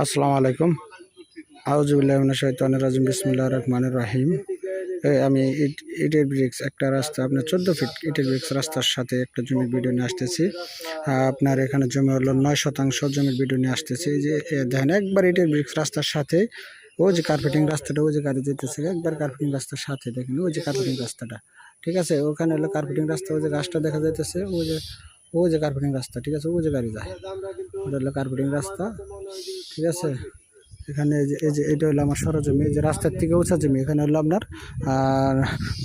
আসসালামু আলাইকুম। আউযুবিল্লাহি মিনাশ শাইতানির রাজিম। বিসমিল্লাহির রহমানির রহিম। আমি ইটের ব্রিক্স একটা রাস্তা, আপনার 14 ফিট ইটের ব্রিক্স রাস্তার সাথে একটা জমির ভিডিও নিয়ে আসতেছি। আপনার এখানে জমি হলো 9 শতাংশ জমির ভিডিও নিয়ে আসতেছি। যে দেখেন একবার ইটের ব্রিক্স রাস্তার সাথে ওই যে কার্পেটিং রাস্তাটা, ওই যে গাড়ি যেতেছে একবার কার্পেটিং রাস্তার সাথে, দেখেন ওই যে কার্পেটিং রাস্তাটা, ঠিক আছে। ওখানে হলো কার্পেটিং রাস্তা, ওই যে গাছটা দেখা যাইতেছে, ওই যে কার্পেটিং রাস্তা, ঠিক আছে। ওই যে গাড়ি যায়, ওটা হলো কার্পেটিং রাস্তা, ঠিক আছে। এখানে এই যে এটা হলো আমার সরজমি, এই যে রাস্তার থেকে উঁচা জমি, এখানে হলো আপনার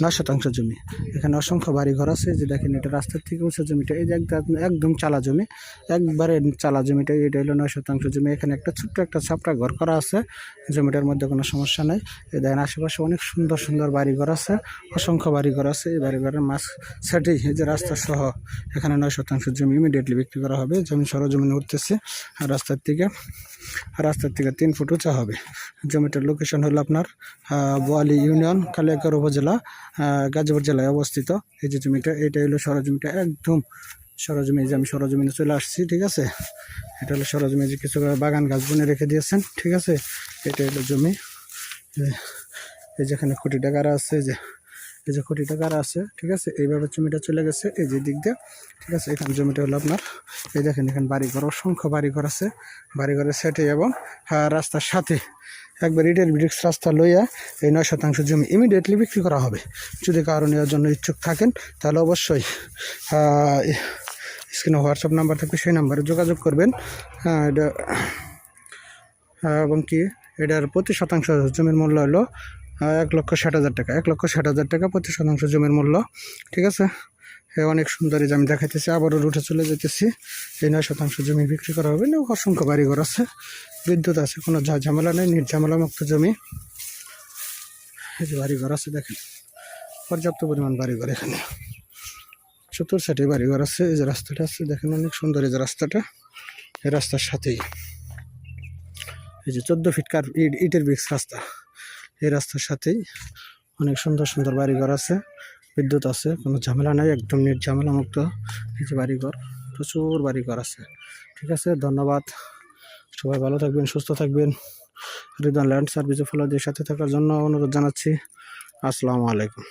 9 শতাংশ জমি। এখানে অসংখ্য বাড়ি ঘর আছে, যে দেখেন এটা রাস্তার থেকে উঁচা জমিটা, এই যে একদম চালা জমি, একবারে চালা জমিটা, এটা হলো 9 শতাংশ জমি। এখানে একটা ছোট্ট একটা ছাপড়া ঘর করা আছে, জমিটার মধ্যে কোনো সমস্যা নেই। এই দেখেন আশেপাশে অনেক সুন্দর সুন্দর বাড়িঘর আছে, অসংখ্য বাড়িঘর আছে। এই বাড়িঘরের মাঝ সাইডেই এই যে রাস্তা সহ এখানে 9 শতাংশ জমি ইমিডিয়েটলি বিক্রি করা হবে। জমি সরজমিনে উঠতেছে রাস্তার থেকে 3 ফুট উঁচা হবে। জমিটার লোকেশন হলো আপনার বোয়ালি ইউনিয়ন, কালিয়াকৈর উপজেলা, গাজীপুর জেলায় অবস্থিত। এই যে জমিটা, এটা হলো সরজমিটা, একদম সরজমি। যে আমি সরজমিনে চলে আসছি, ঠিক আছে। এটা হলো সরজমি, যে কিছু বাগান গাছ বনে রেখে দিয়েছেন, ঠিক আছে। এটা হলো জমি। এই যেখানে খুঁটিটা গাড়া আছে, এই যে খুঁটিটা গাড়া আছে, ঠিক আছে। এইভাবে জমিটা চলে গেছে এই যে দিক দিয়ে, ঠিক আছে। এখানে জমিটা হলো আপনার, এই দেখেন এখানে বাড়িঘর, অসংখ্য বাড়িঘর আছে। বাড়িঘরের সাথে এবং রাস্তার সাথে একবার ইটের ব্রিক্স রাস্তা লইয়া এই 9 শতাংশ জমি ইমিডিয়েটলি বিক্রি করা হবে। যদি কারো নেওয়ার জন্য ইচ্ছুক থাকেন তাহলে অবশ্যই স্ক্রিনে হোয়াটসঅ্যাপ নাম্বার থাকবে, সেই নাম্বারে যোগাযোগ করবেন। এটা এবং কি এটার প্রতি শতাংশ জমির মূল্য হলো 1,60,000 টাকা। 1,60,000 টাকা প্রতি শতাংশ জমির মূল্য, ঠিক আছে। অনেক সুন্দর এই যে আমি দেখাইতেছি, আবারও রুটে চলে যেতেছি। এই 9 শতাংশ জমি বিক্রি করা হবে। অসংখ্য বাড়িঘর আছে, বিদ্যুৎ আছে, কোনো ঝামেলা নেই, নির্ঝামেলা মুক্ত জমি। এই যে বাড়িঘর আছে, দেখেন পর্যাপ্ত পরিমাণ বাড়িঘর এখানে, চতুর সাইডে বাড়িঘর আছে। এই যে রাস্তাটা আছে, দেখেন অনেক সুন্দর এই যে রাস্তাটা, এই রাস্তার সাথেই এই যে 14 ফিট ইটের ব্রিক্স রাস্তা, এই রাস্তার সাথেই অনেক সুন্দর সুন্দর বাড়িঘর আছে, বিদ্যুৎ আছে, কোনো ঝামেলা নাই, একদম নির্ঝামেলা মুক্ত। এই যে বাড়িঘর, প্রচুর বাড়িঘর আছে, ঠিক আছে। ধন্যবাদ, সবাই ভালো থাকবেন, সুস্থ থাকবেন। রিদওয়ান ল্যান্ড সার্ভিসে ফলো দিয়ে সাথে থাকার জন্য অনুরোধ জানাচ্ছি। আসসালামু আলাইকুম।